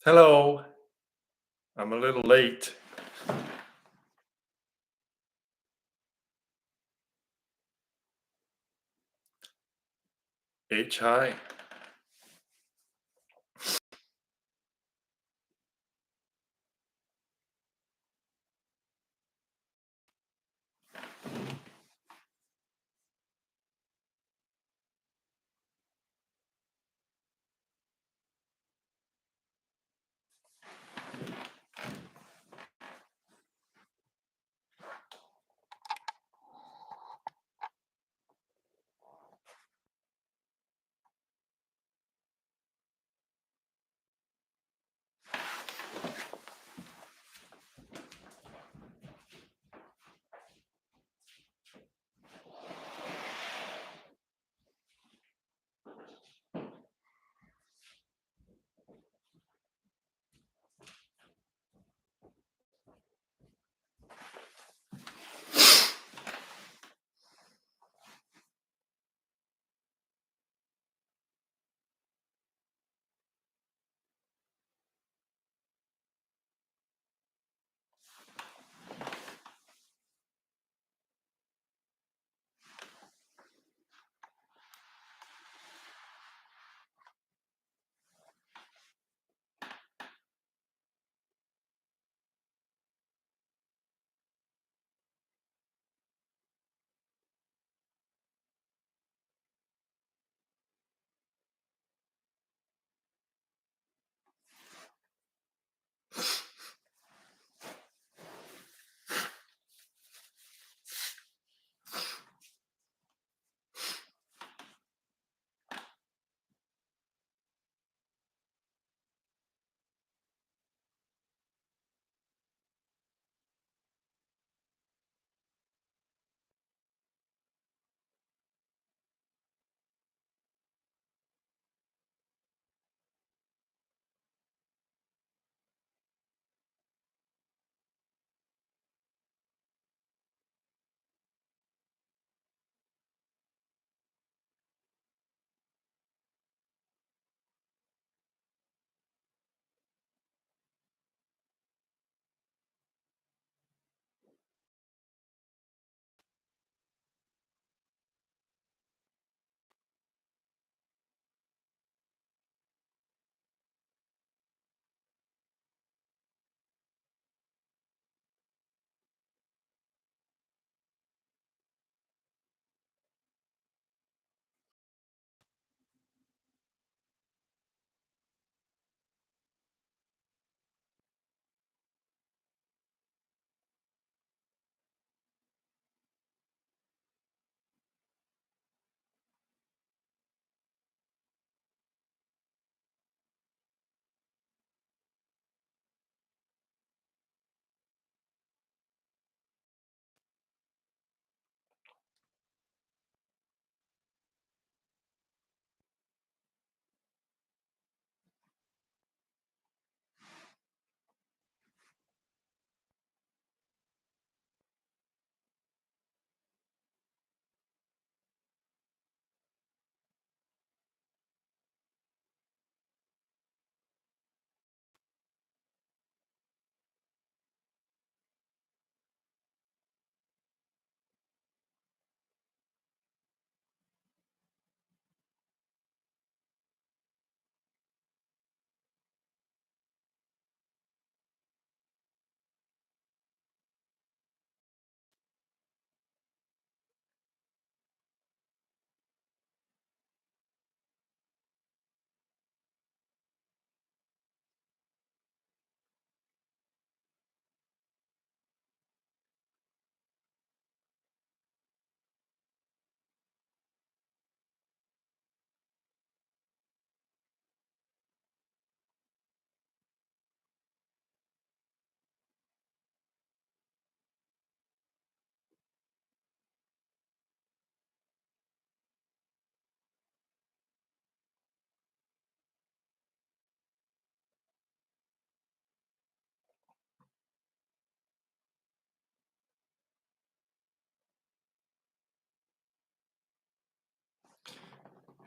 Hello, I'm a little late. H, hi.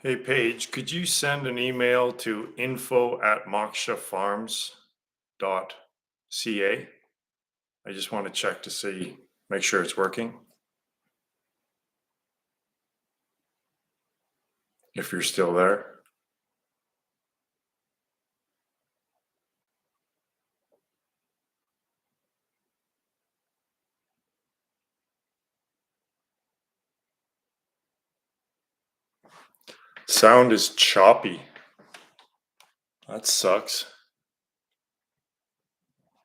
Hey Paige, could you send an email to info@mokshafarms.ca? I just want to check to see, make sure it's working. If you're still there. Sound is choppy. That sucks.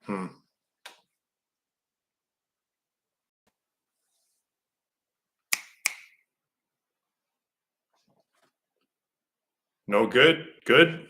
Hmm. No good? Good?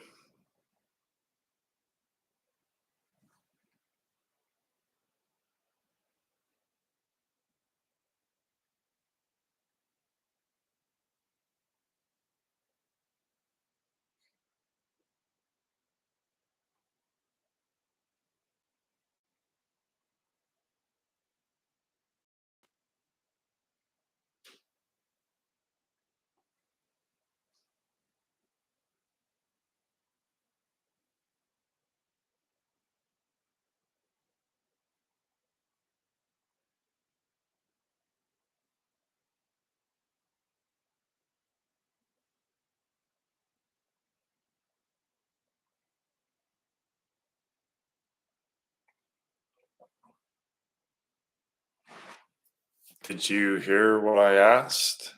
Did you hear what I asked?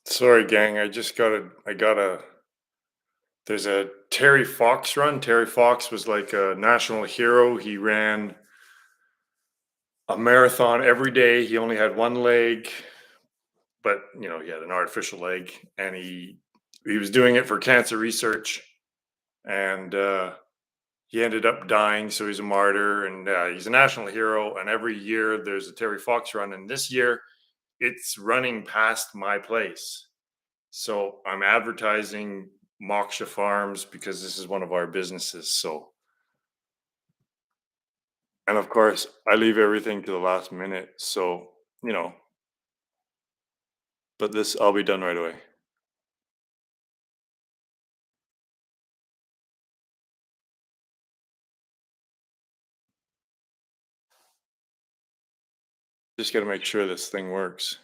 Sorry, gang. There's a Terry Fox run. Terry Fox was like a national hero. He ran a marathon every day. He only had one leg, but he had an artificial leg, and he was doing it for cancer research, and he ended up dying. So he's a martyr, and he's a national hero. And every year there's a Terry Fox run, and this year it's running past my place. So I'm advertising Moksha Farms because this is one of our businesses. So, and of course, I leave everything to the last minute. So, you know, but this, I'll be done right away. Just got to make sure this thing works.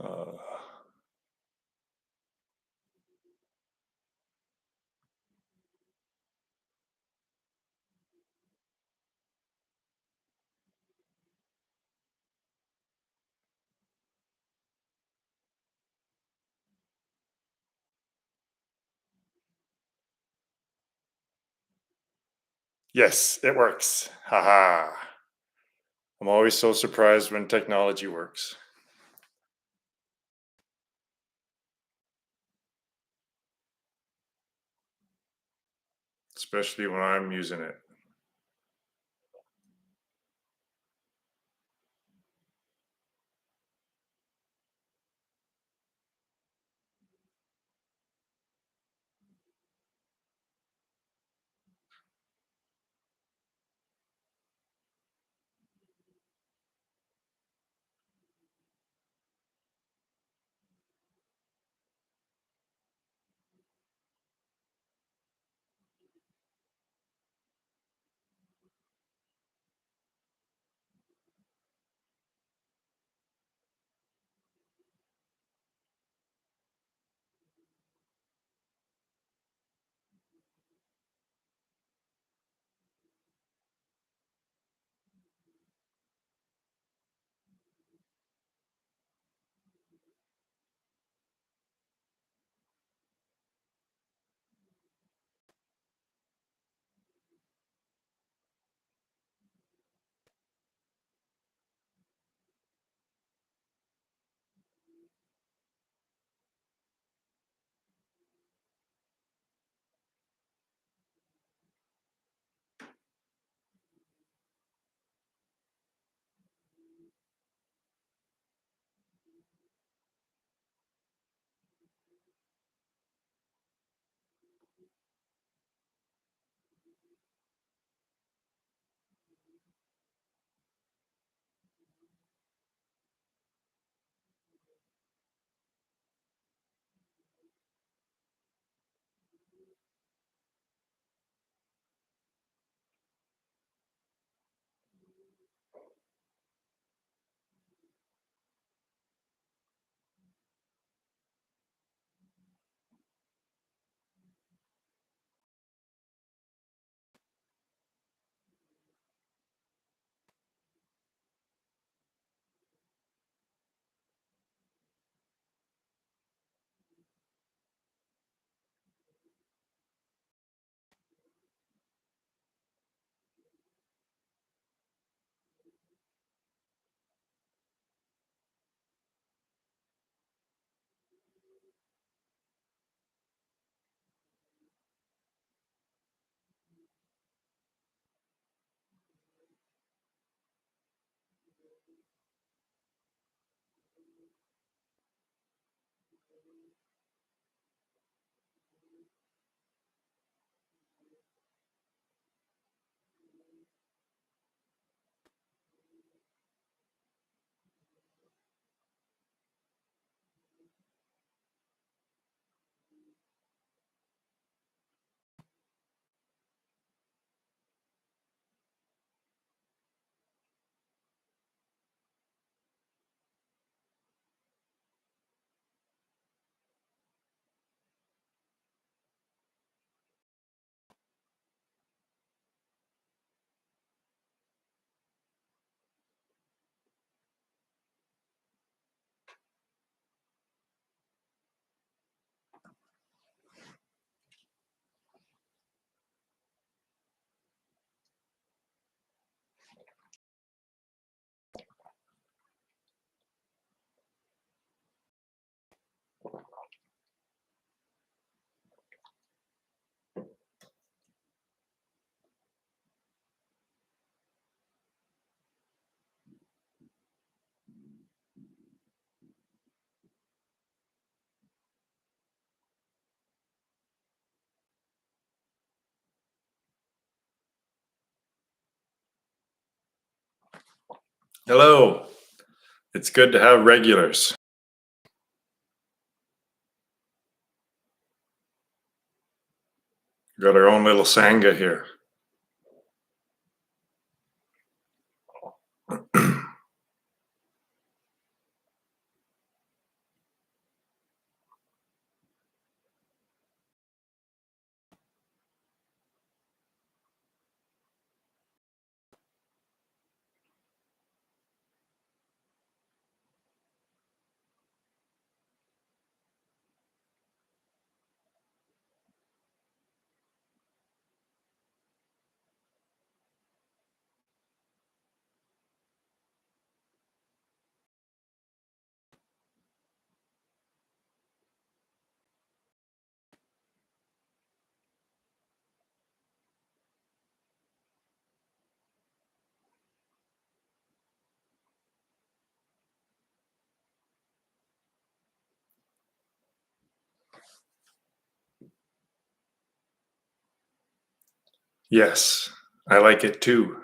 Uh, yes, it works. Haha. I'm always so surprised when technology works. especially when I'm using it. Hello. It's good to have regulars. We got our own little Sangha here. Yes, I like it too.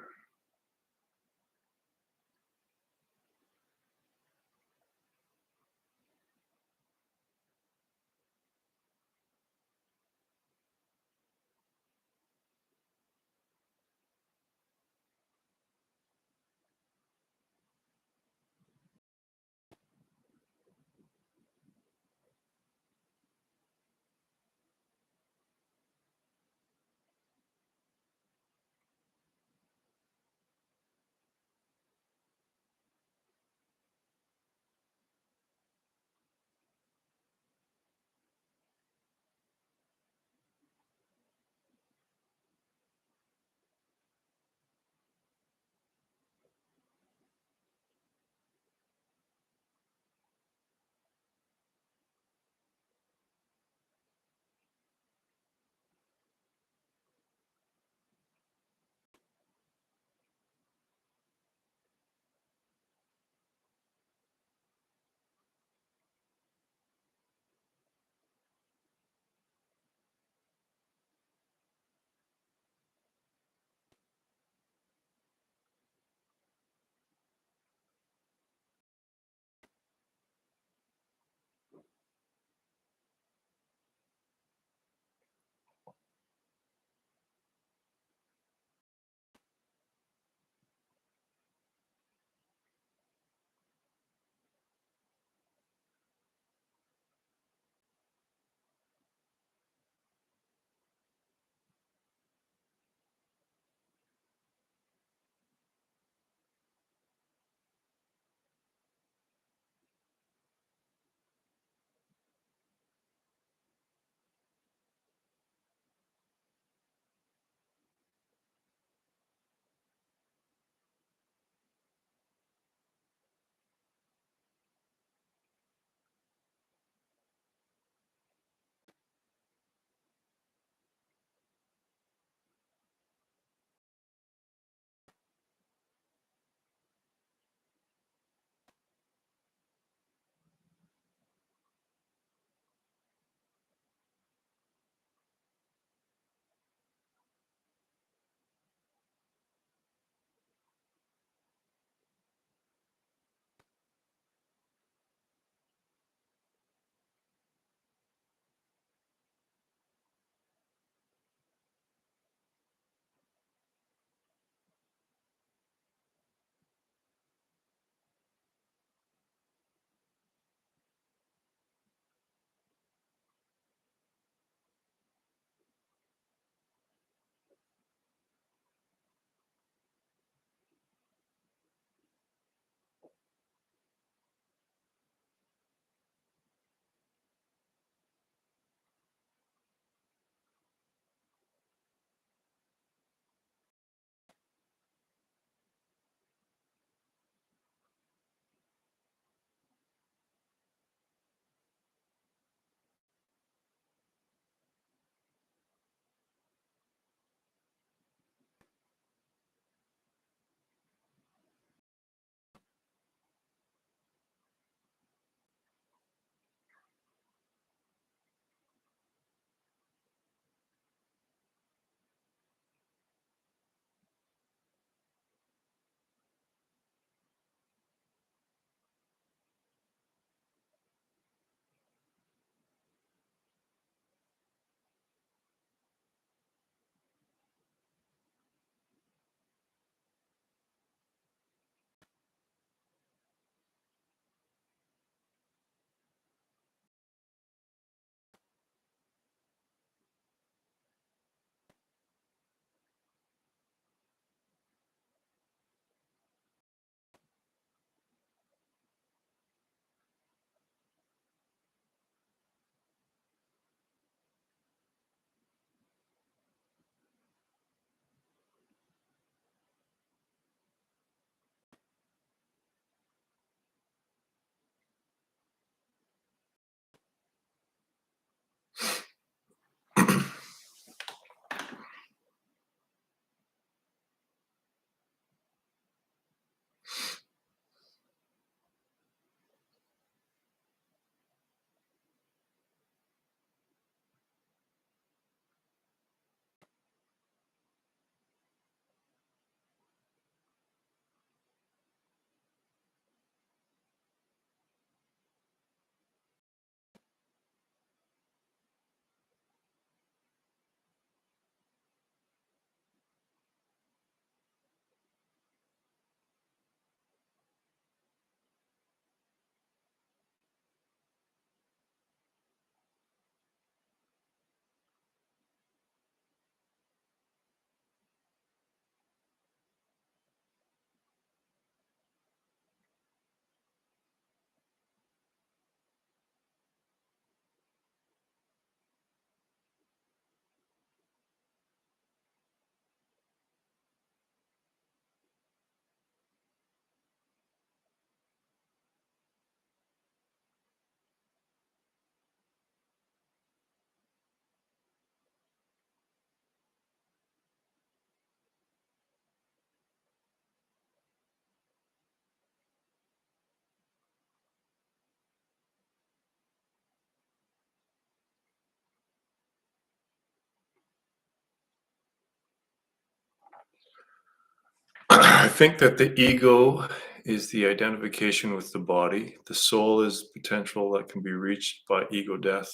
think that the ego is the identification with the body. The soul is potential that can be reached by ego death,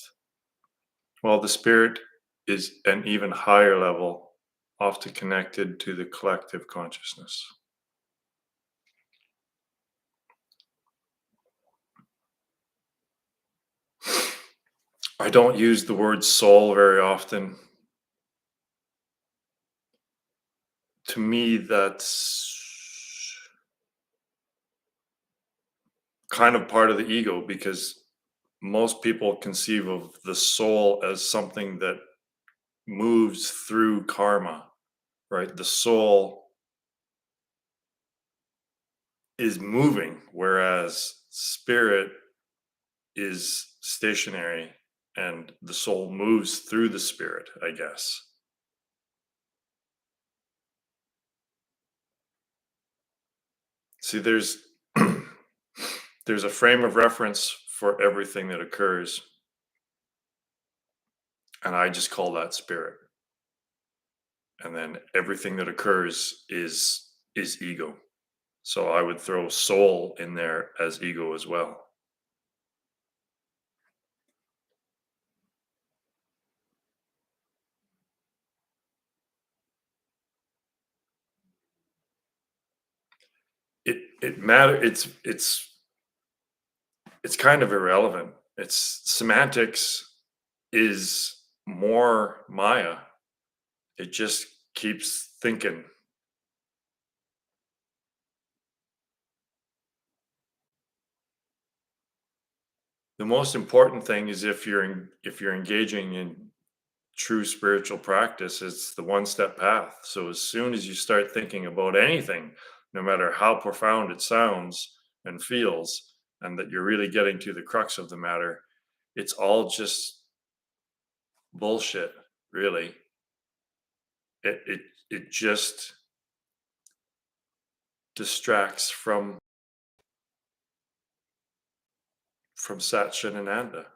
while the spirit is an even higher level, often connected to the collective consciousness. I don't use the word soul very often. To me, that's kind of part of the ego because most people conceive of the soul as something that moves through karma, right? The soul is moving, whereas spirit is stationary and the soul moves through the spirit, I guess. See, there's a frame of reference for everything that occurs, and I just call that spirit. And then everything that occurs is ego. So I would throw soul in there as ego as well. It matter it's kind of irrelevant. It's semantics is more Maya. It just keeps thinking. The most important thing is if you're engaging in true spiritual practice, it's the one step path. So as soon as you start thinking about anything, no matter how profound it sounds and feels, and that you're really getting to the crux of the matter, it's all just bullshit, really. It just distracts from Sat and Ananda.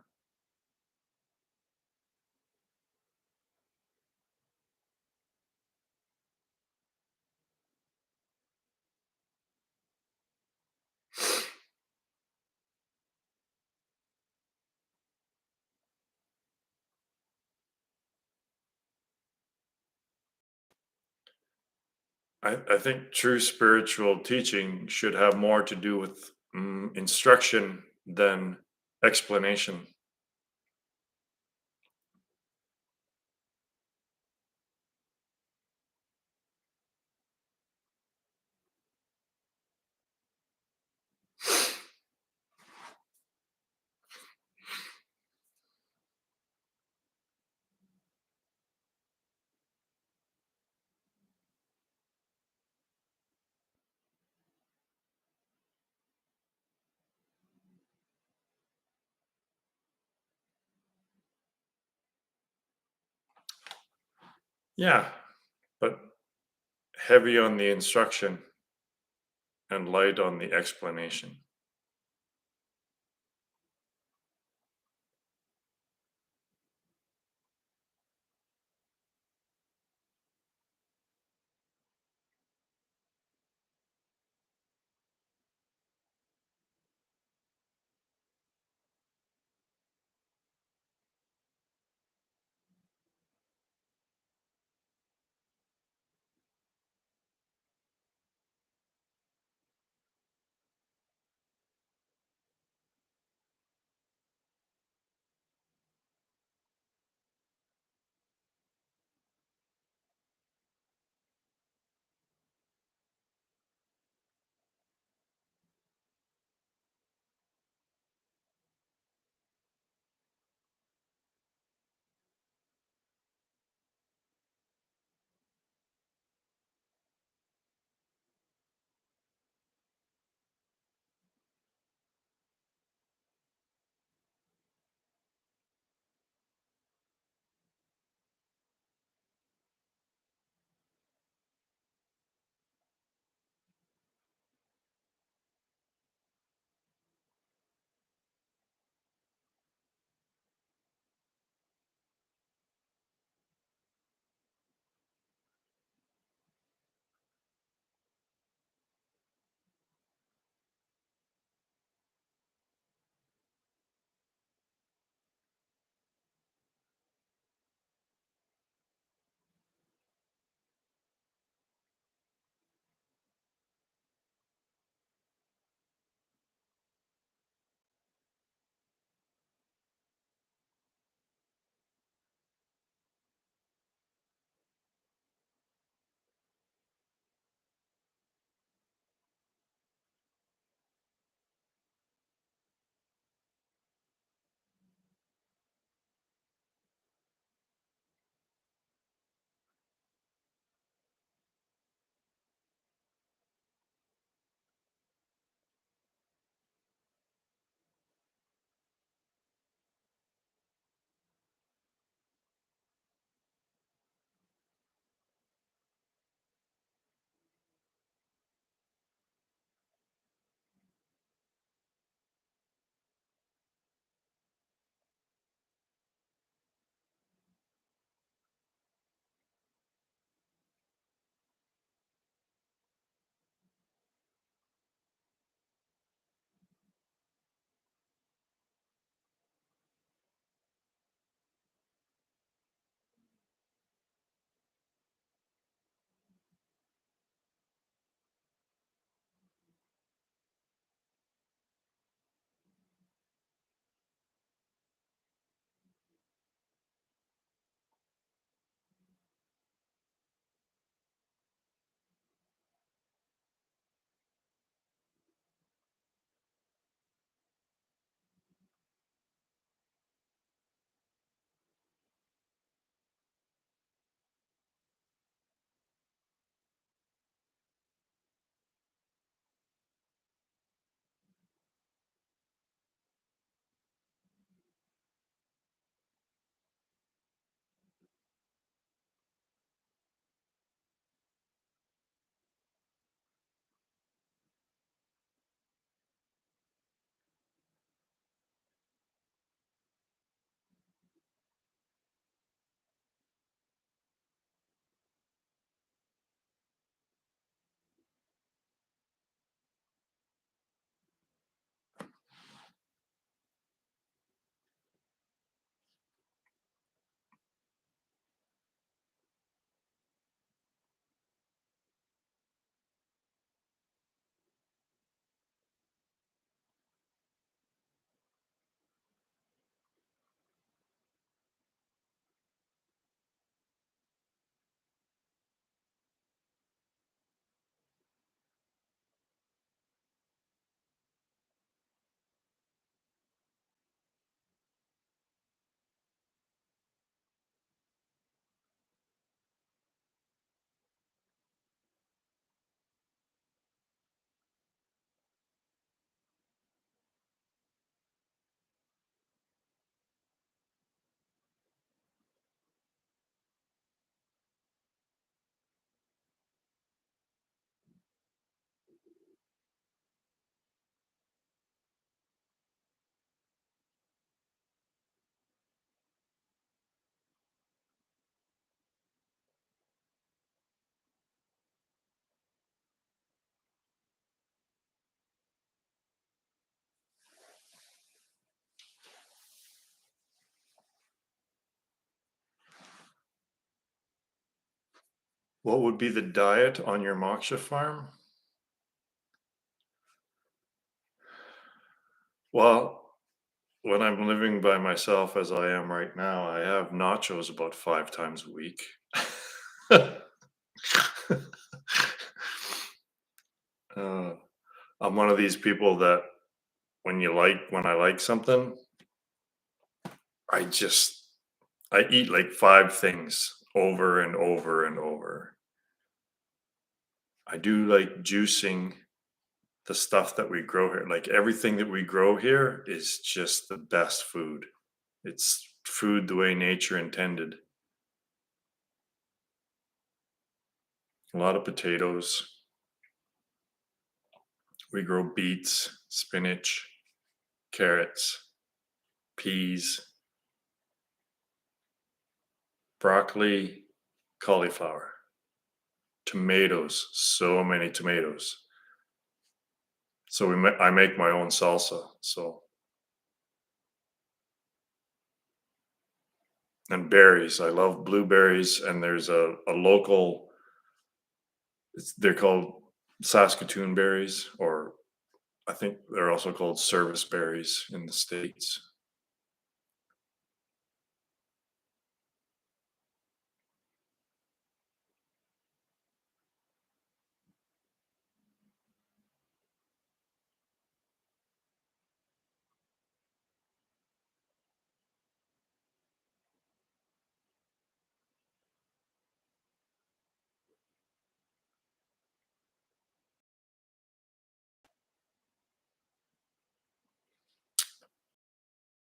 I think true spiritual teaching should have more to do with instruction than explanation. Yeah, but heavy on the instruction and light on the explanation. What would be the diet on your moksha farm? Well, when I'm living by myself as I am right now, I have nachos about 5 times a week. Uh, I'm one of these people that when I like something, I just I eat like 5 things over and over and over. I do like juicing the stuff that we grow here. Like everything that we grow here is just the best food. It's food the way nature intended. A lot of potatoes. We grow beets, spinach, carrots, peas, broccoli, cauliflower, tomatoes, so many tomatoes. So I make my own salsa. So and berries. I love blueberries, and there's a local. They're called Saskatoon berries, or I think they're also called service berries in the states.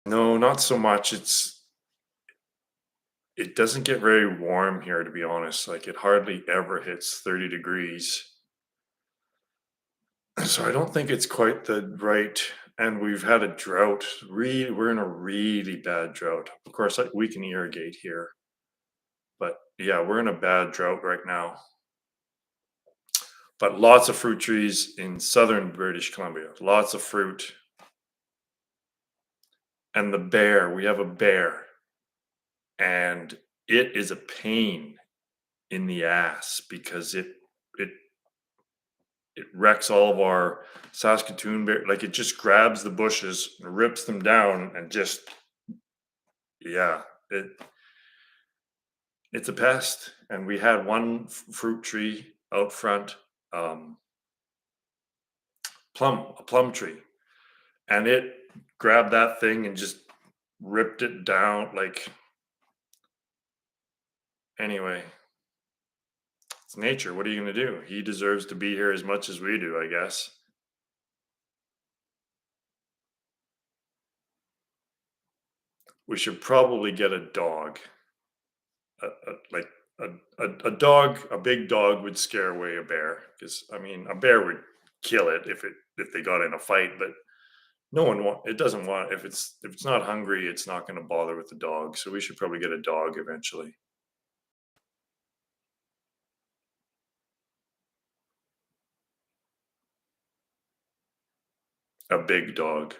No, not so much. It doesn't get very warm here, to be honest. Like it hardly ever hits 30 degrees. So I don't think it's quite the right. And we've had a drought. We're in a really bad drought. Of course, we can irrigate here, but yeah, we're in a bad drought right now. But lots of fruit trees in southern British Columbia. Lots of fruit. And the bear, we have a bear, and it is a pain in the ass because it it wrecks all of our Saskatoon bear. Like it just grabs the bushes, and rips them down, and just yeah, it's a pest. And we had one fruit tree out front, um, a plum tree, and it grabbed that thing and just ripped it down. Like anyway, it's nature. What are you gonna do? He deserves to be here as much as we do, I guess. We should probably get a dog. Like a dog, a big dog would scare away a bear because I mean a bear would kill it if they got in a fight, but no one want it doesn't want if it's not hungry, it's not going to bother with the dog. So we should probably get a dog eventually, a big dog.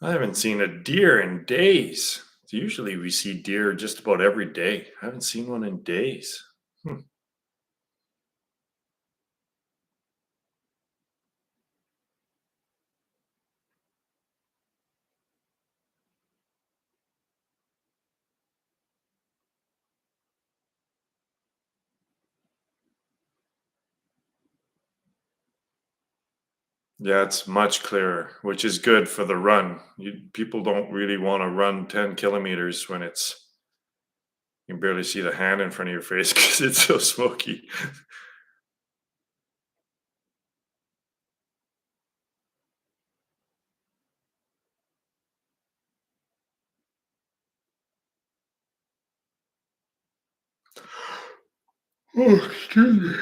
I haven't seen a deer in days. Usually we see deer just about every day. I haven't seen one in days. Hmm. Yeah, it's much clearer, which is good for the run. People don't really want to run 10 kilometers when you can barely see the hand in front of your face because it's so smoky. Oh, excuse me.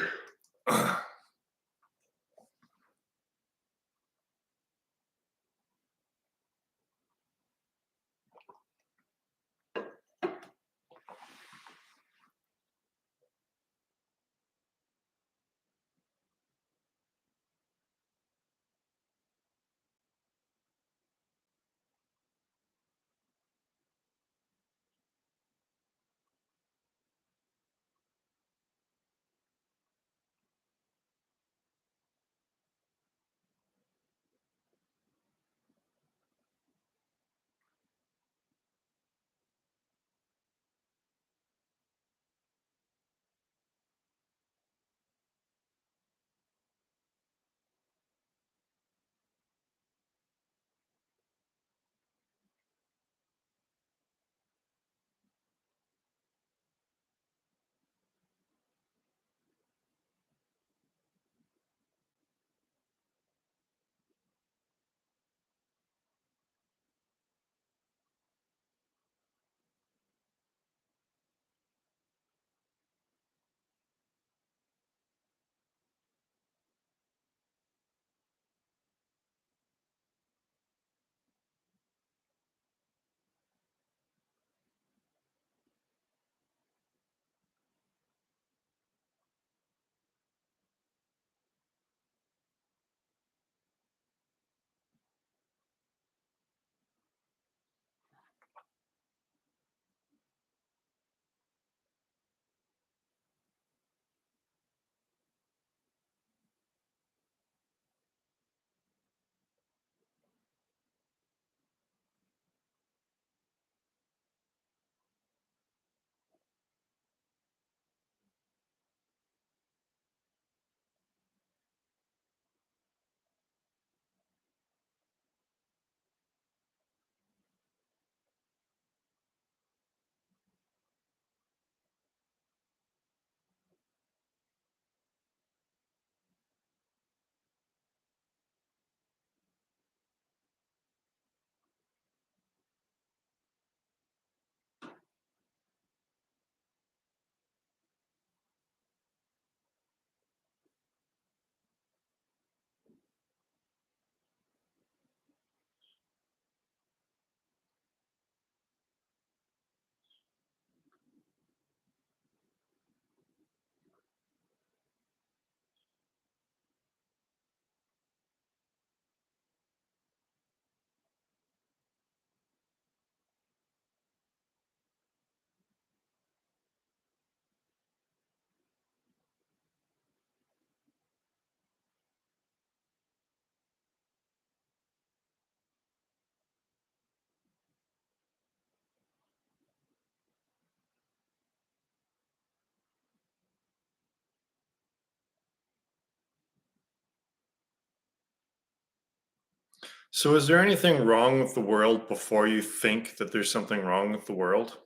So, is there anything wrong with the world before you think that there's something wrong with the world?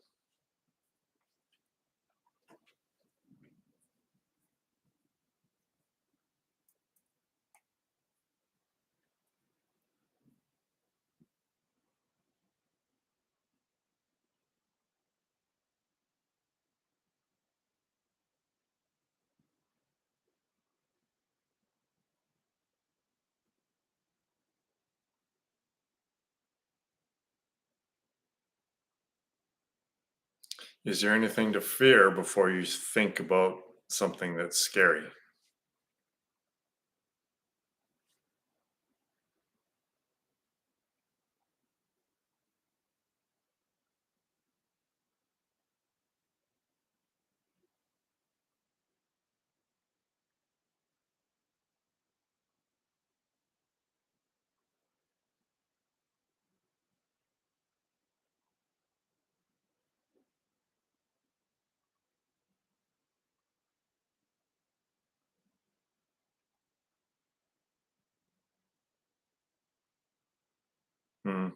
Is there anything to fear before you think about something that's scary? Hmm.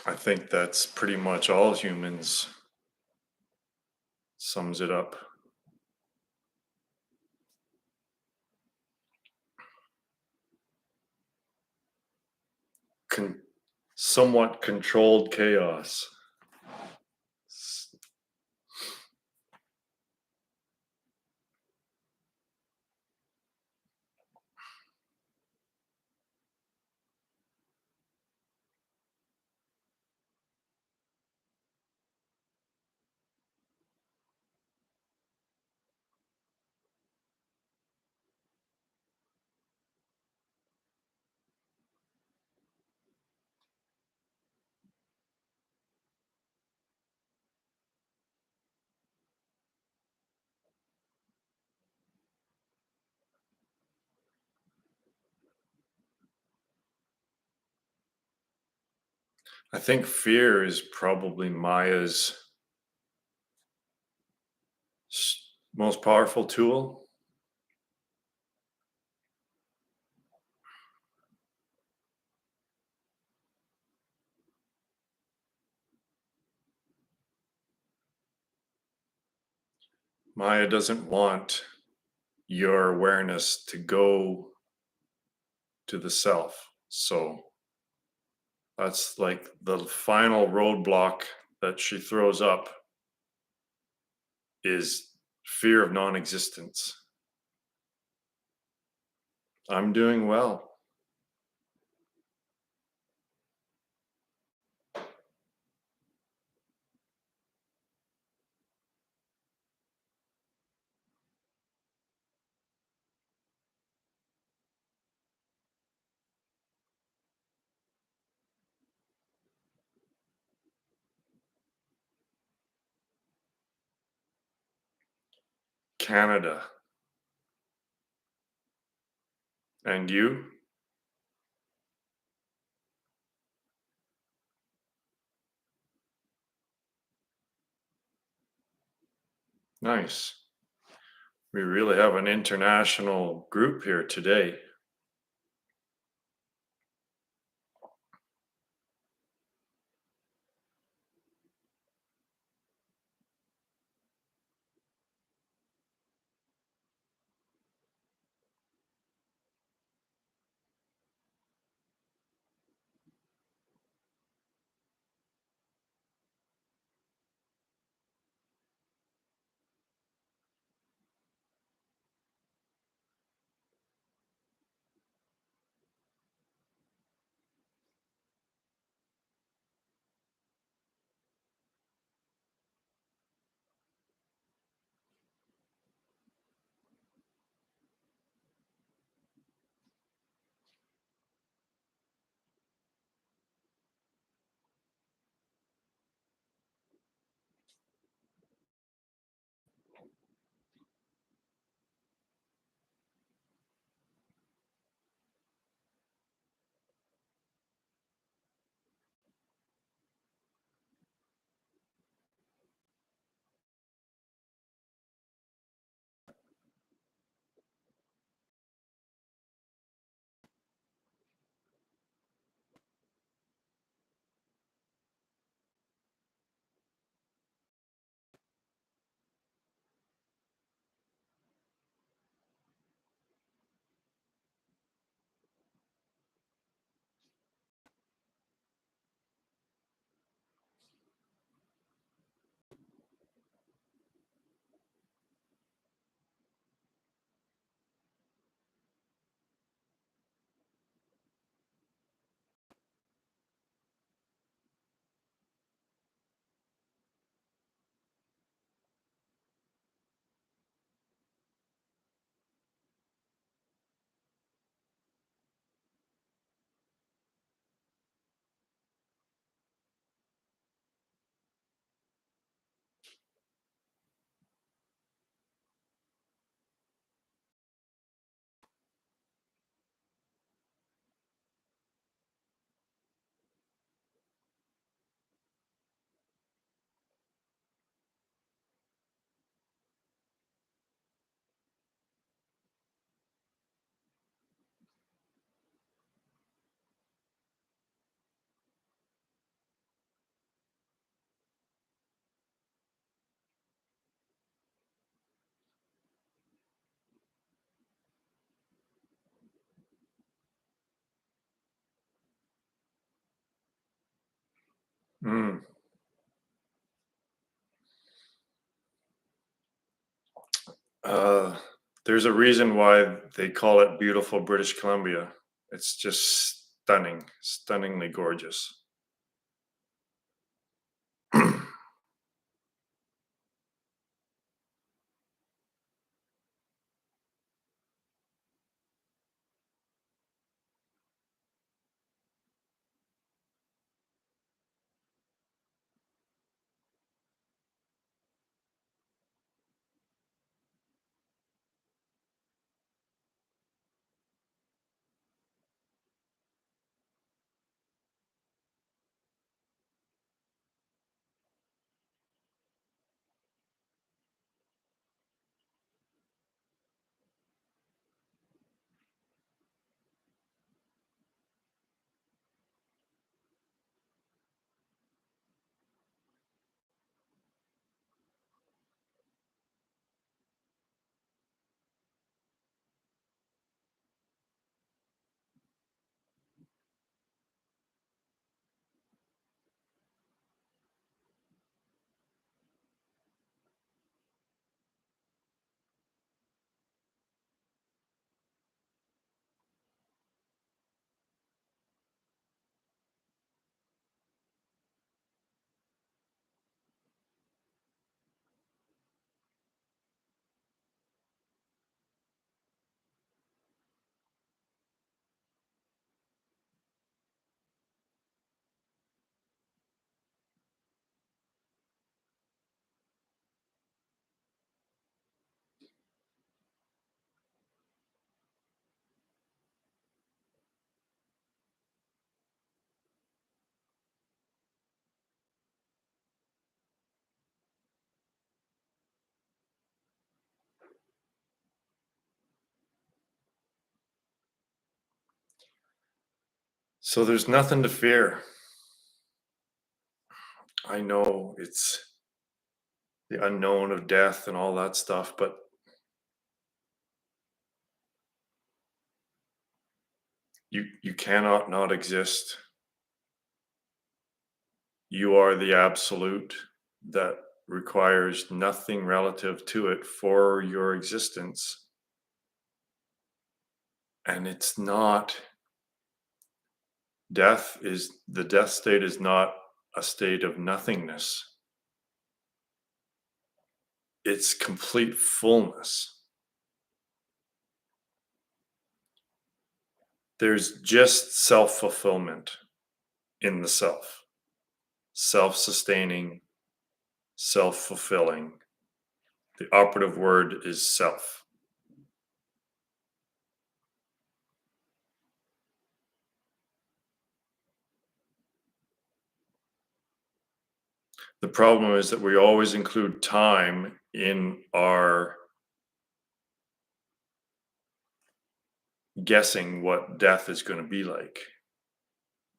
I think that's pretty much all humans sums it up. Con- Somewhat controlled chaos. S- I think fear is probably Maya's most powerful tool. Maya doesn't want your awareness to go to the self. So that's like the final roadblock that she throws up is fear of non existence. I'm doing well. Canada. And you? Nice. We really have an international group here today. Mm. Uh, there's a reason why they call it beautiful British Columbia. It's just stunning, stunningly gorgeous. So there's nothing to fear. I know it's the unknown of death and all that stuff, but you cannot not exist. You are the absolute that requires nothing relative to it for your existence. And it's not the death state is not a state of nothingness. It's complete fullness. There's just self-fulfillment in the self, self-sustaining, self-fulfilling. The operative word is self. The problem is that we always include time in our guessing what death is going to be like.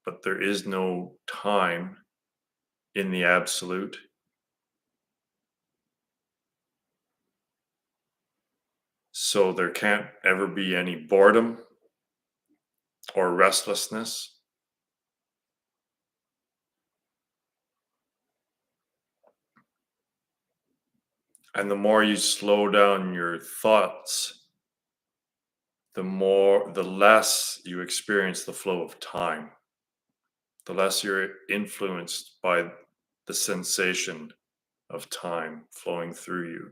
But there is no time in the absolute. So there can't ever be any boredom or restlessness. And the more you slow down your thoughts, the less you experience the flow of time, the less you're influenced by the sensation of time flowing through you.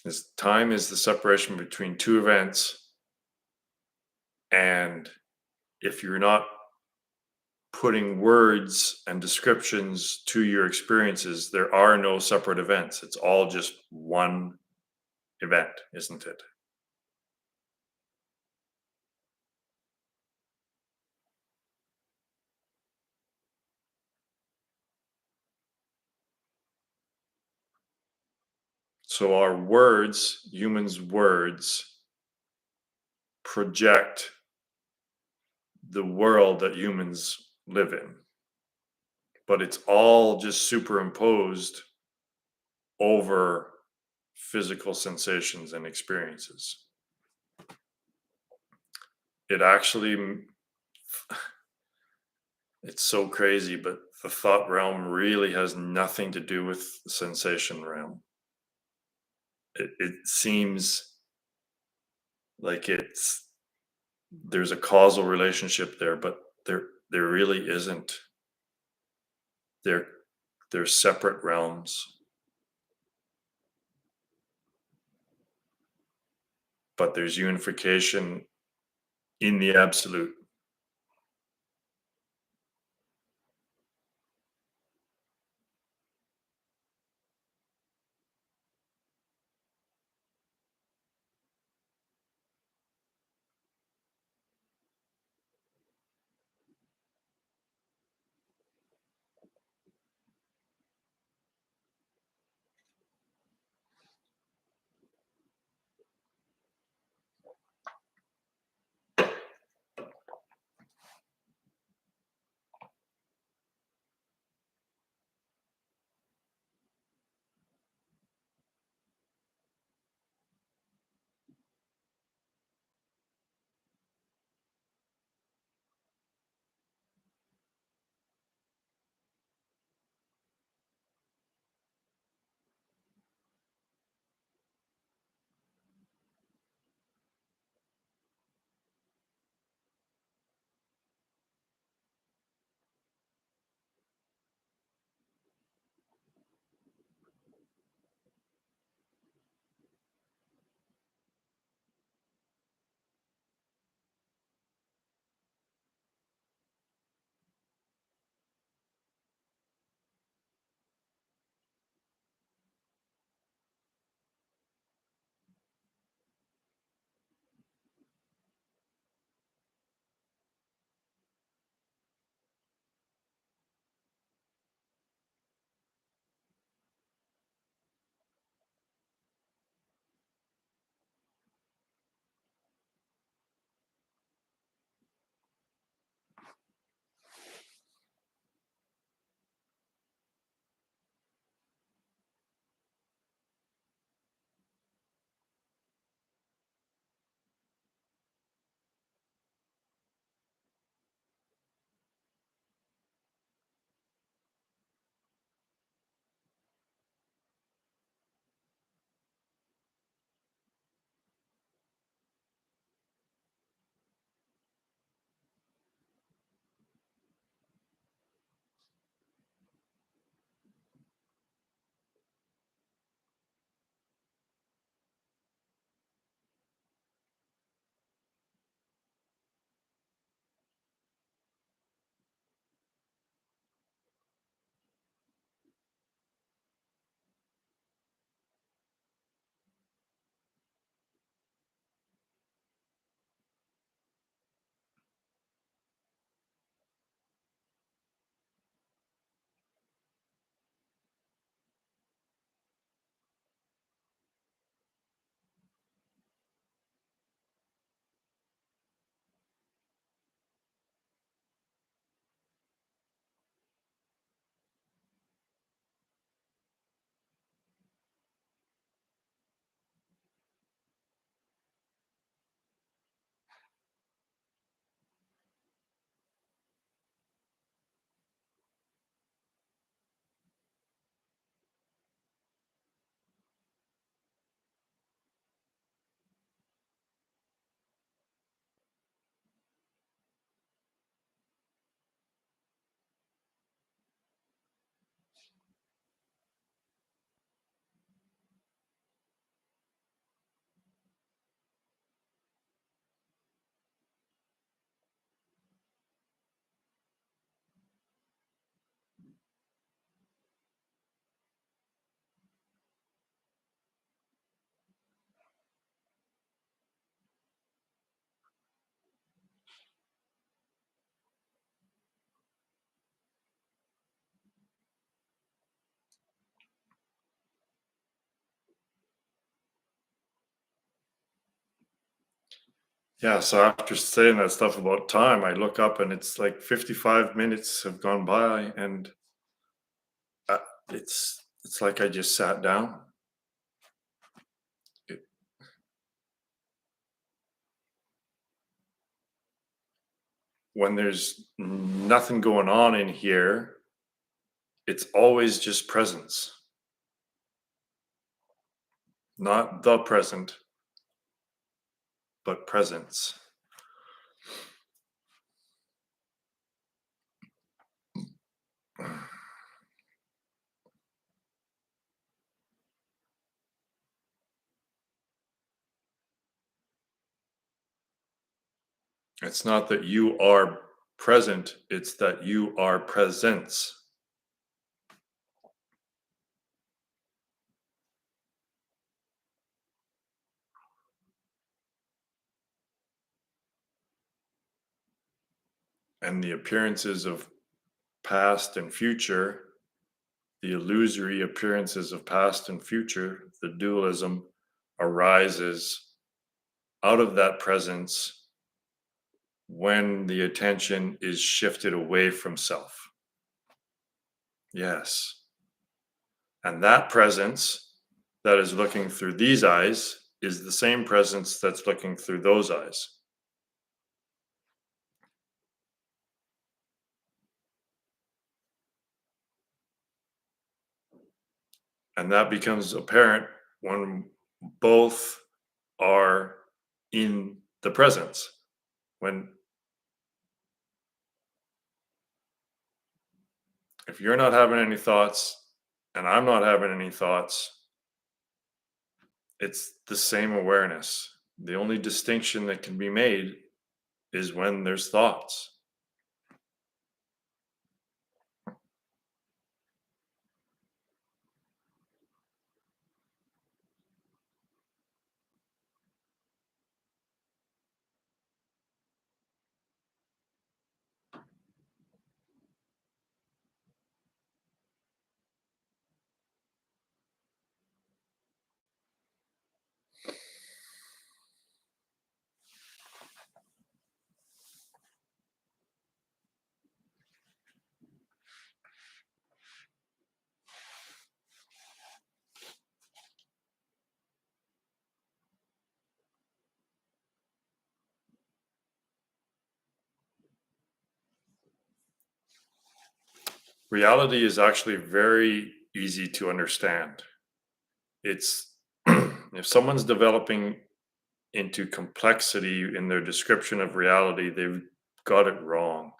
This time is the separation between two events, and if you're not putting words and descriptions to your experiences, there are no separate events. It's all just one event, isn't it? So our words, humans' words, project the world that humans live in, but it's all just superimposed over physical sensations and experiences. It actually, it's so crazy, but the thought realm really has nothing to do with the sensation realm. It seems like there's a causal relationship there, but there really isn't. They're they're separate realms, but there's unification in the absolute. Yeah, so after saying that stuff about time, I look up and it's like 55 minutes have gone by, and uh, it's like I just sat down. when there's nothing going on in here, it's always just presence, not the present, but presence. It's not that you are present, it's that you are presence. And the appearances of past and future, the illusory appearances of past and future, the dualism arises out of that presence when the attention is shifted away from self. Yes. And that presence that is looking through these eyes is the same presence that's looking through those eyes. And that becomes apparent when both are in the presence. When if you're not having any thoughts and I'm not having any thoughts, it's the same awareness. The only distinction that can be made is when there's thoughts. Reality is actually very easy to understand. It's if someone's developing into complexity in their description of reality, they've got it wrong.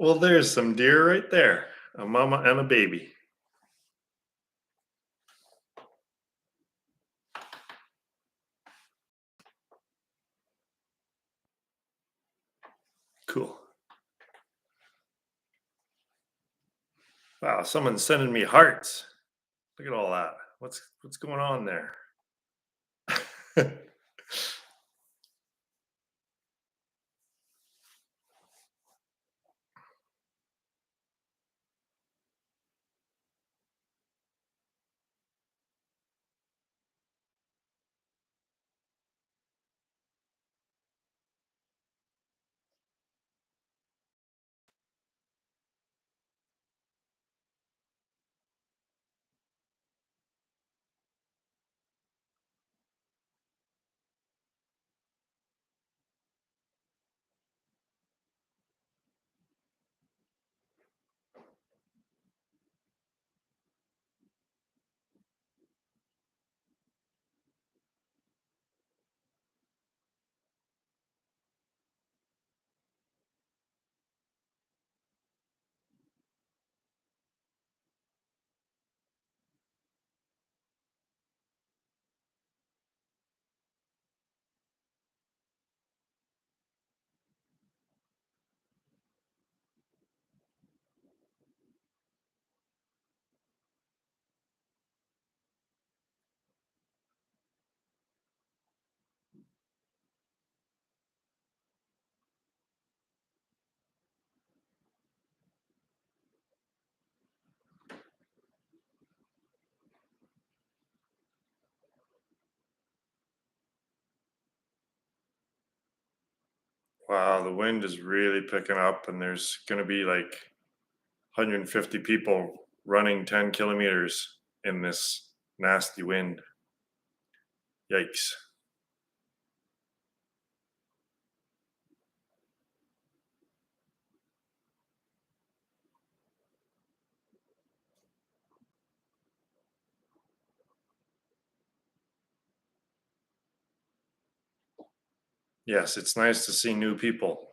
Well, there's some deer right there, a mama and a baby. Cool. Wow, someone's sending me hearts. Look at all that. What's going on there? Wow, the wind is really picking up, and there's going to be like 150 people running 10 kilometers in this nasty wind. Yikes. Yes, it's nice to see new people.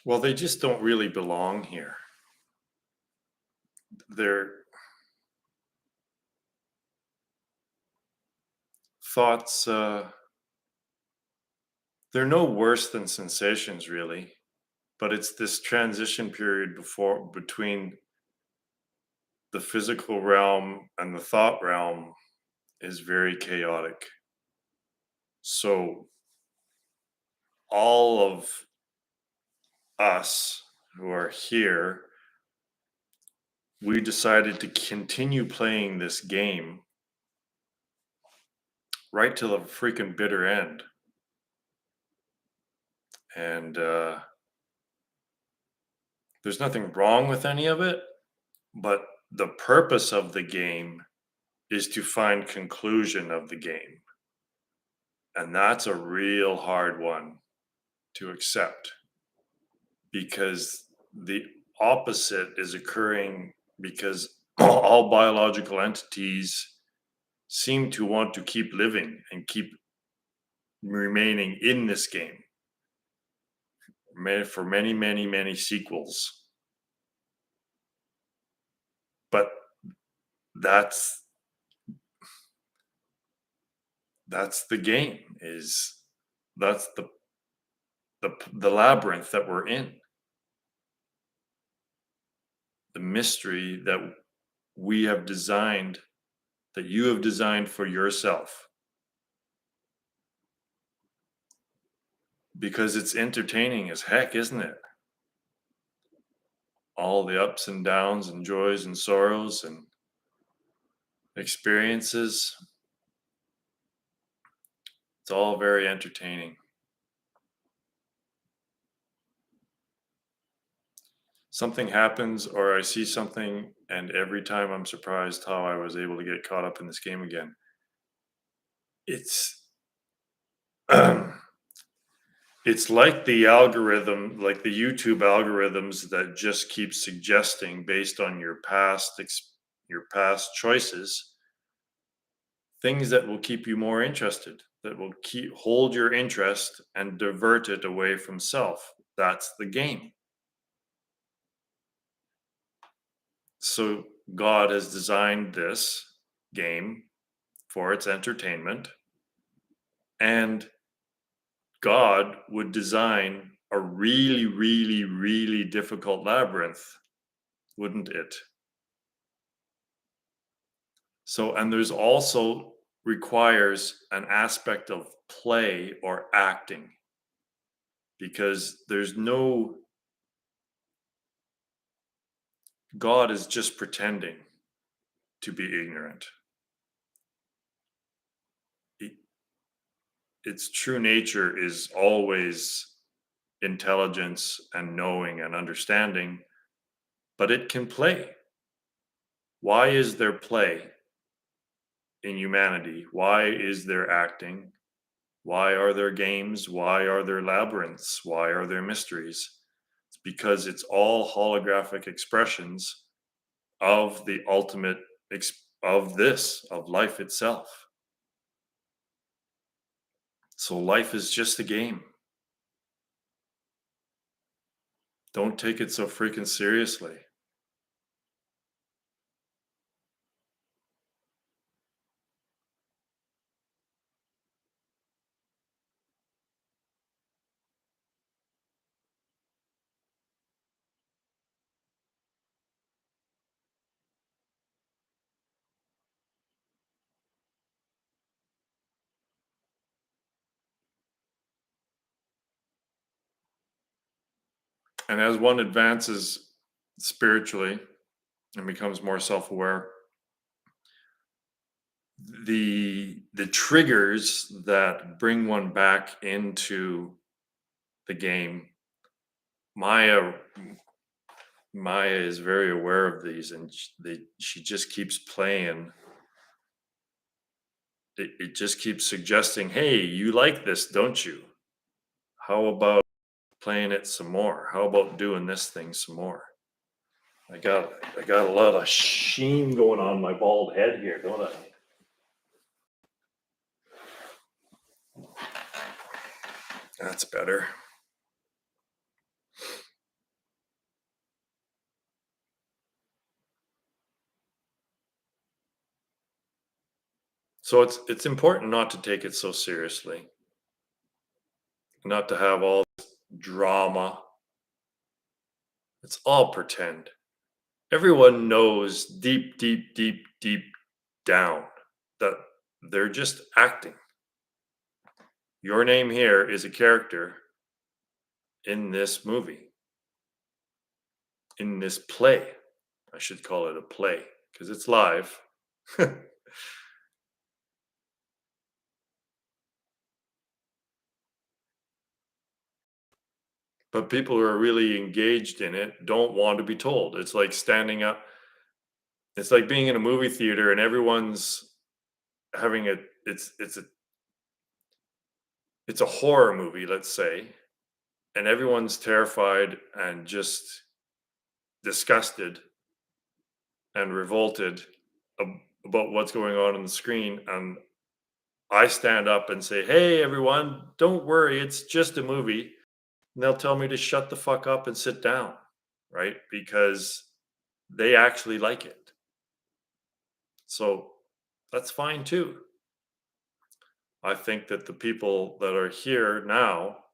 Well, they just don't really belong here. Their thoughts, they're no worse than sensations, really. But it's this transition period between the physical realm and the thought realm is very chaotic. So all of us who are here, we decided to continue playing this game right till the freaking bitter end. And there's nothing wrong with any of it, but the purpose of the game is to find conclusion of the game. And that's a real hard one to accept because the opposite is occurring because all biological entities seem to want to keep living and keep remaining in this game for many, many, many sequels. But that's the game. That's the labyrinth that we're in, the mystery that we have designed, that you have designed for yourself, because it's entertaining as heck, isn't it? All the ups and downs and joys and sorrows and experiences, it's all very entertaining. Something happens or I see something, and every time I'm surprised how I was able to get caught up in this game again. It's it's like the algorithm, like the YouTube algorithms that just keep suggesting based on your past choices, things that will keep you more interested, that will hold your interest and divert it away from self. That's the game. So God has designed this game for its entertainment, and God would design a really, really, really difficult labyrinth, wouldn't it? So, and there's also requires an aspect of play or acting, because there's no, God is just pretending to be ignorant. Its true nature is always intelligence and knowing and understanding, but it can play. Why is there play in humanity? Why is there acting? Why are there games? Why are there labyrinths? Why are there mysteries? It's because it's all holographic expressions of the ultimate of life itself. So life is just a game. Don't take it so freaking seriously. And as one advances spiritually and becomes more self-aware, the triggers that bring one back into the game, Maya Maya is very aware of these, and she just keeps playing. It just keeps suggesting, "Hey, you like this, don't you? How about playing it some more? How about doing this thing some more?" I got a lot of sheen going on my bald head here, don't I? That's better. So it's important not to take it so seriously, not to have all drama. It's all pretend. Everyone knows deep, deep, deep, deep down that they're just acting. Your name here is a character in this movie, in this play. I should call it a play because it's live. But people who are really engaged in it don't want to be told. It's like standing up. It's like being in a movie theater and everyone's having a it's a horror movie, let's say, and everyone's terrified and just disgusted and revolted about what's going on the screen. And I stand up and say, "Hey, everyone, don't worry, it's just a movie." And they'll tell me to shut the fuck up and sit down, right? Because they actually like it. So that's fine too. I think that the people that are here now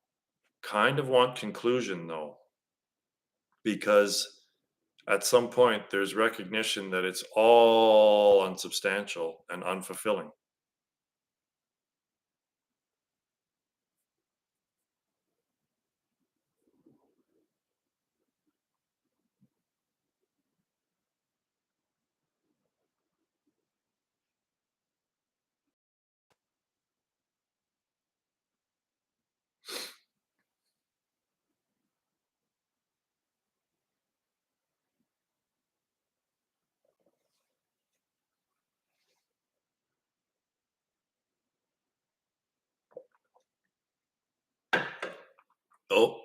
kind of want conclusion though, because at some point there's recognition that it's all unsubstantial and unfulfilling. Oh,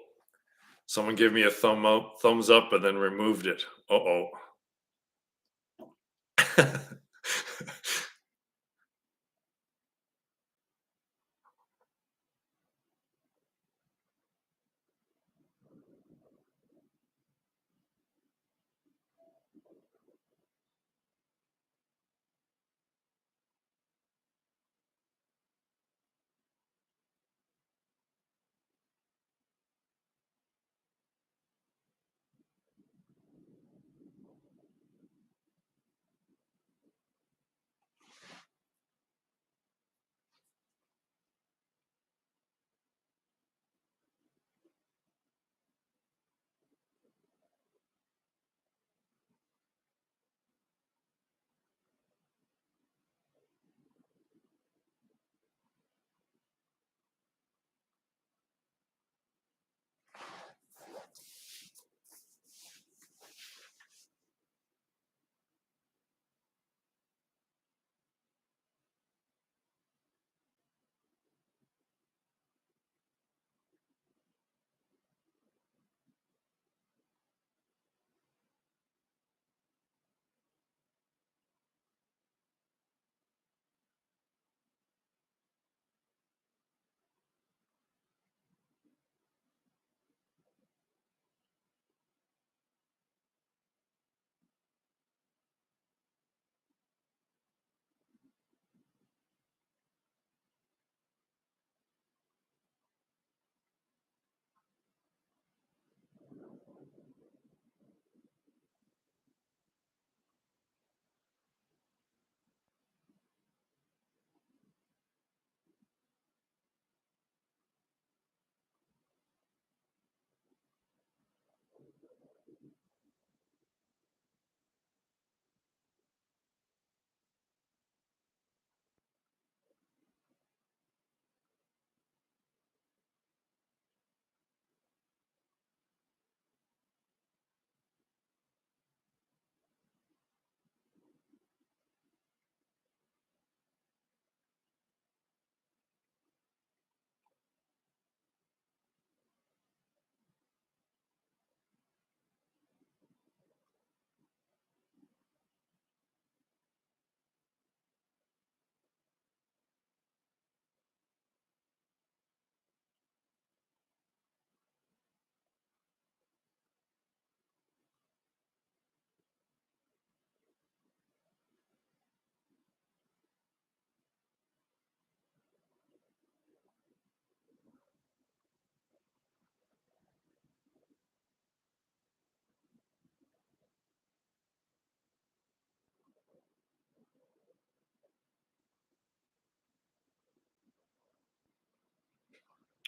someone gave me a thumbs up, and then removed it. Uh-oh.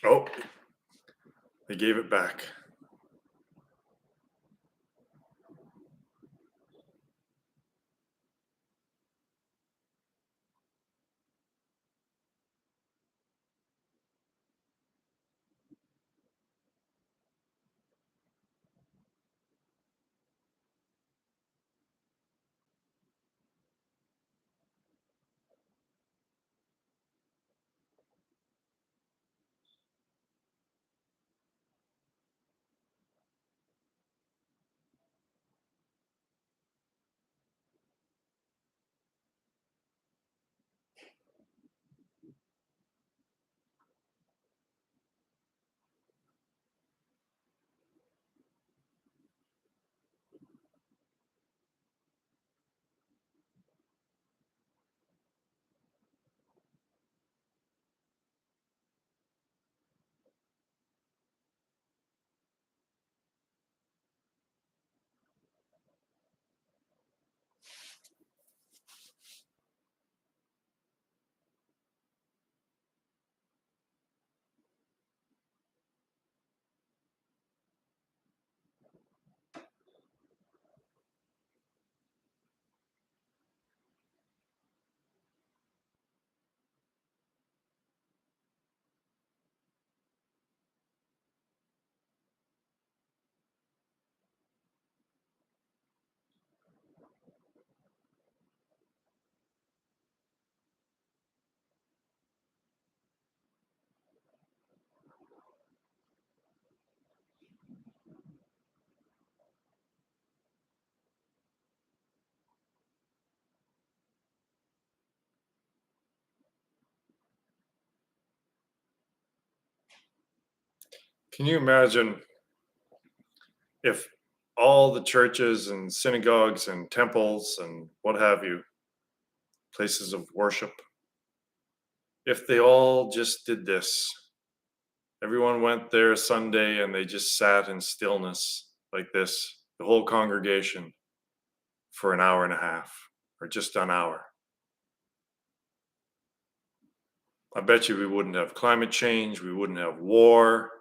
Oh, they gave it back. Can you imagine if all the churches and synagogues and temples and what have you, places of worship, if they all just did this? Everyone went there Sunday and they just sat in stillness like this, the whole congregation, for an hour and a half or just an hour. I bet you we wouldn't have climate change, we wouldn't have war.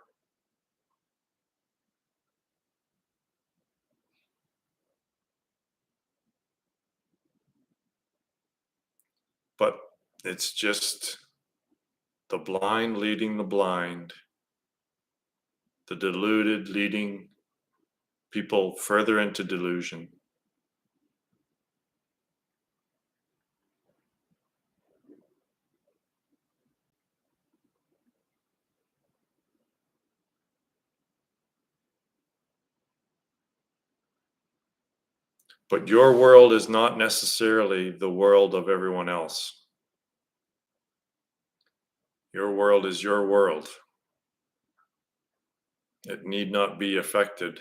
But it's just the blind leading the blind, the deluded leading people further into delusion. But your world is not necessarily the world of everyone else. Your world is your world. It need not be affected.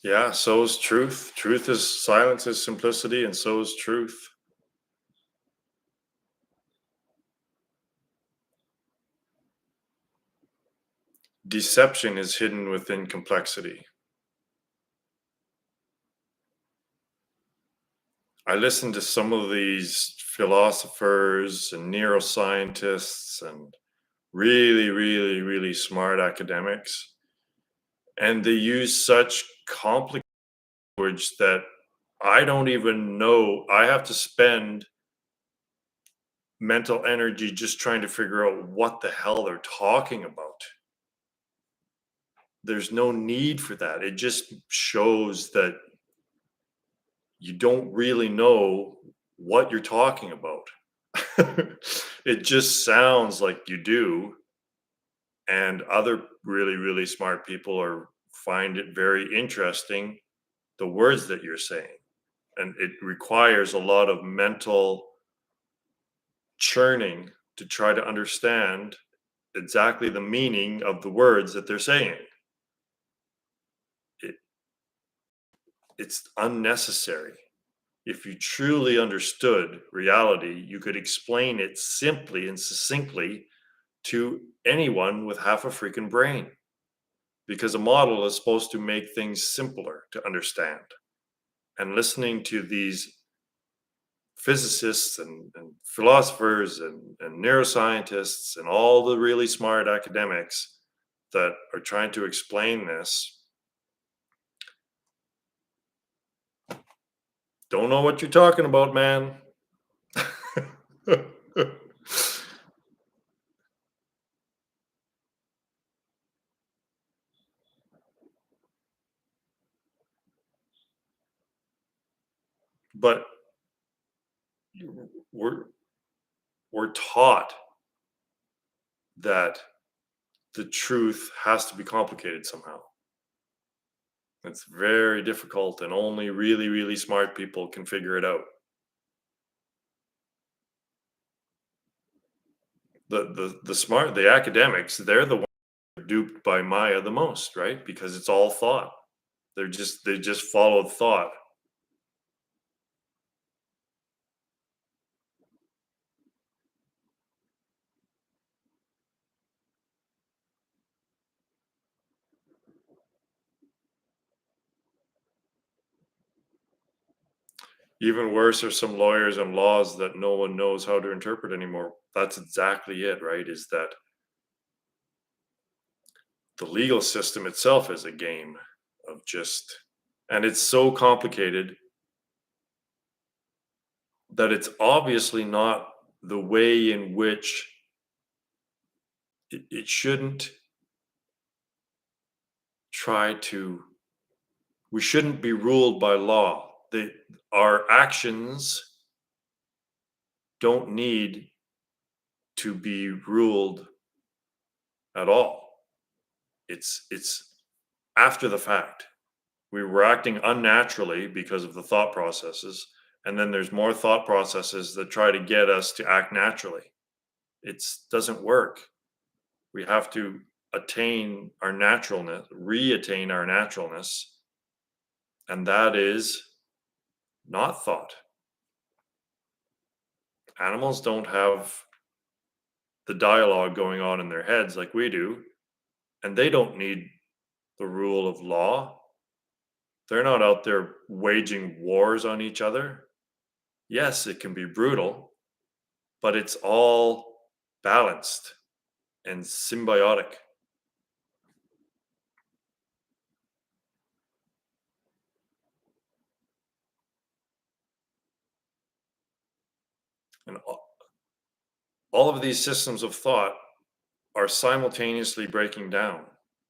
Yeah, so is truth. Truth is silence is simplicity, and so is truth. deception is hidden within complexity. I listen to some of these philosophers and neuroscientists and really, really, really smart academics, and they use such complicated language that I don't even know. I have to spend mental energy just trying to figure out what the hell they're talking about. There's no need for that. It just shows that you don't really know what you're talking about. It just sounds like you do, and other really, really smart people are find it very interesting, the words that you're saying. And it requires a lot of mental churning to try to understand exactly the meaning of the words that they're saying. It, it's unnecessary. If you truly understood reality, you could explain it simply and succinctly to anyone with half a freaking brain, because a model is supposed to make things simpler to understand. And listening to these physicists and philosophers and neuroscientists and all the really smart academics that are trying to explain this don't know what you're talking about, man. But we're we're taught that the truth has to be complicated somehow. It's very difficult, and only really, really smart people can figure it out. The academics, they're the ones who are duped by Maya the most, right? Because it's all thought. They just followed thought. Even worse are some lawyers and laws that no one knows how to interpret anymore. That's exactly it, right? Is that the legal system itself is a game of just, and it's so complicated that it's obviously not the way in which it shouldn't try to, we shouldn't be ruled by law. Our actions don't need to be ruled at all. It's after the fact. We were acting unnaturally because of the thought processes, and then there's more thought processes that try to get us to act naturally. It doesn't work. We have to attain our naturalness, re-attain our naturalness, and that is not thought. Animals don't have the dialogue going on in their heads like we do, and they don't need the rule of law. They're not out there waging wars on each other. Yes, it can be brutal, but it's all balanced and symbiotic. And all of these systems of thought are simultaneously breaking down,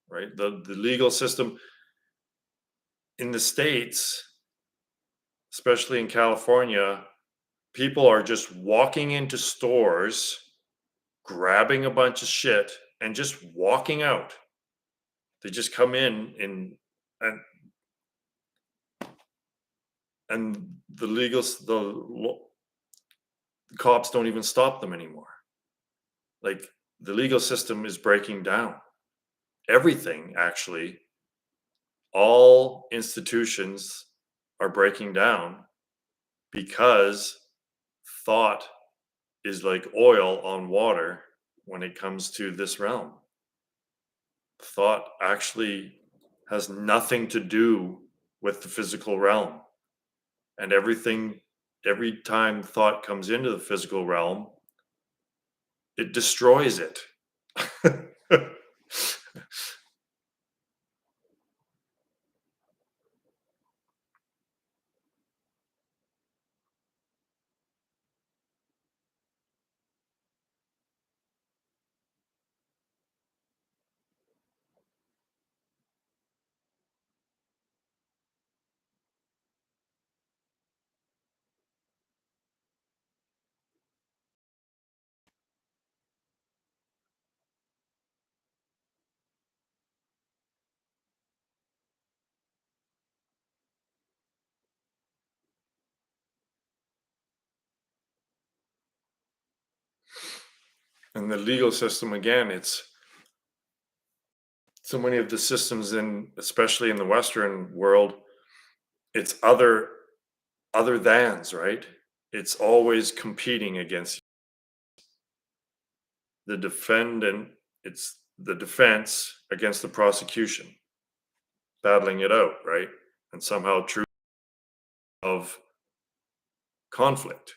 right? The legal system in the States, especially in California, people are just walking into stores, grabbing a bunch of shit, and just walking out. They just come in and the legal the cops don't even stop them anymore. Like, the legal system is breaking down. Everything, actually, all institutions are breaking down because thought is like oil on water when it comes to this realm. thought actually has nothing to do with the physical realm. And every time thought comes into the physical realm, it destroys it. And the legal system, again, it's so many of the systems in, especially in the Western world, it's other thans, right? It's always competing against the defendant. It's the defense against the prosecution, battling it out, right? And somehow truth of conflict.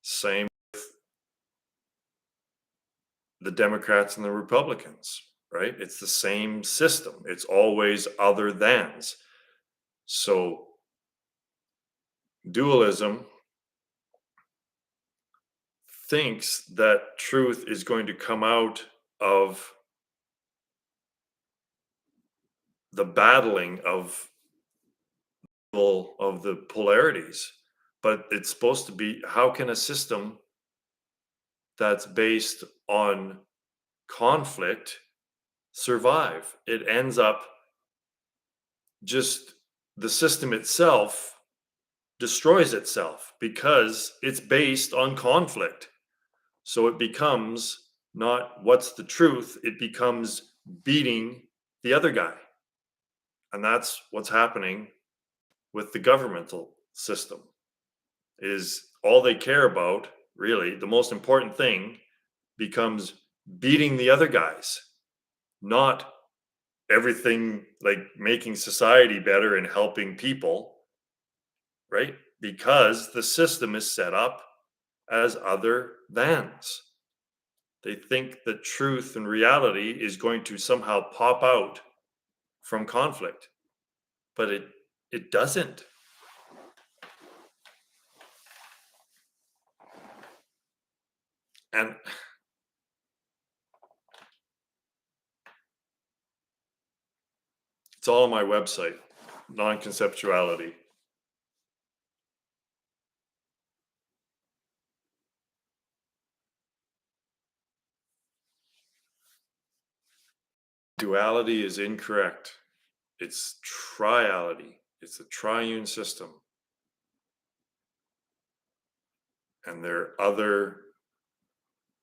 Same the Democrats and the Republicans, right? It's the same system. It's always other thans. So dualism thinks that truth is going to come out of the battling of the polarities, but it's supposed to be, how can a system that's based on conflict survive? It ends up just, the system itself destroys itself because it's based on conflict. So it becomes not what's the truth, it becomes beating the other guy. And that's what's happening with the governmental system, is all they care about, really the most important thing becomes beating the other guys, not everything like making society better and helping people, right? Because the system is set up as other thans. They think that truth and reality is going to somehow pop out from conflict, but it doesn't. And it's all on my website, non-conceptuality. Duality is incorrect. It's triality. It's a triune system. And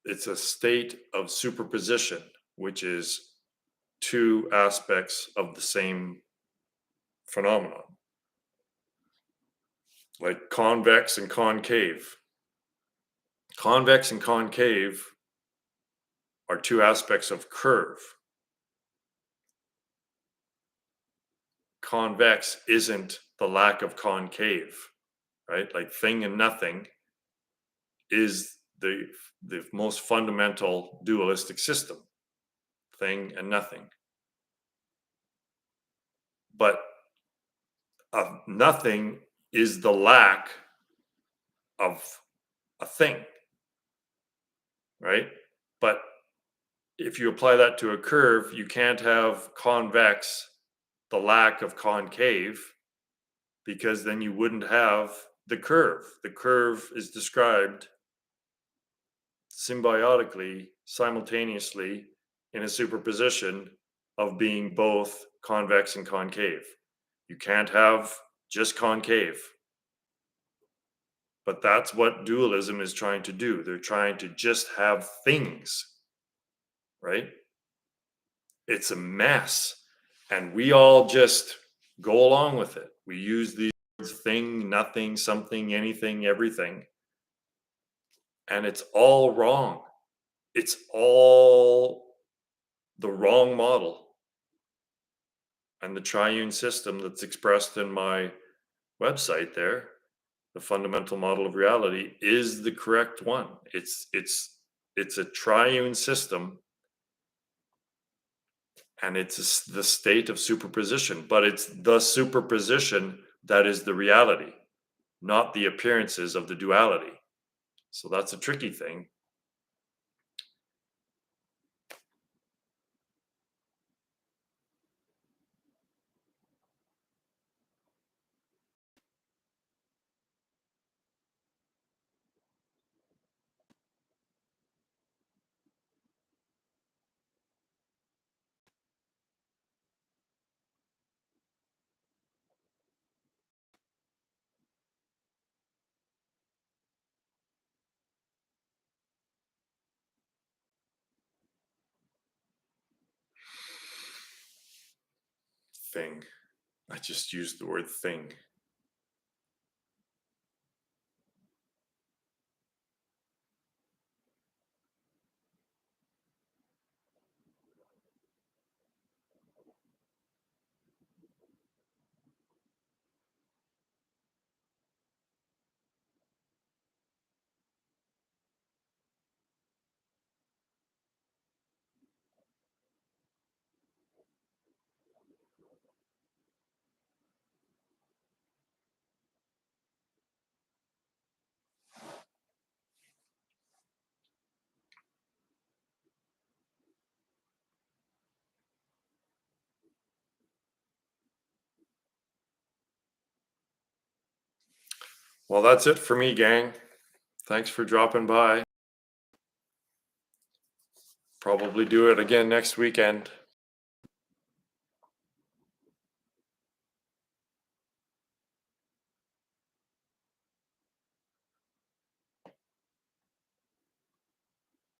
it's a state of superposition, which is two aspects of the same phenomenon, like convex and concave. Convex and concave are two aspects of curve. Convex isn't the lack of concave, right? Like thing and nothing is the most fundamental dualistic system, thing and nothing. But nothing is the lack of a thing, right? But if you apply that to a curve, you can't have convex the lack of concave, because then you wouldn't have the curve. The curve is described symbiotically, simultaneously, in a superposition of being both convex and concave. You can't have just concave. But that's what dualism is trying to do. They're trying to just have things, right? It's a mess. And we all just go along with it. We use these words, thing, nothing, something, anything, everything. And it's all wrong. It's all the wrong model. And the triune system that's expressed in my website there, the fundamental model of reality, is the correct one. It's a triune system, and it's the state of superposition, but it's the superposition that is the reality, not the appearances of the duality. So that's a tricky thing. Thing. I just used the word thing. Well, that's it for me, gang. Thanks for dropping by. Probably do it again next weekend.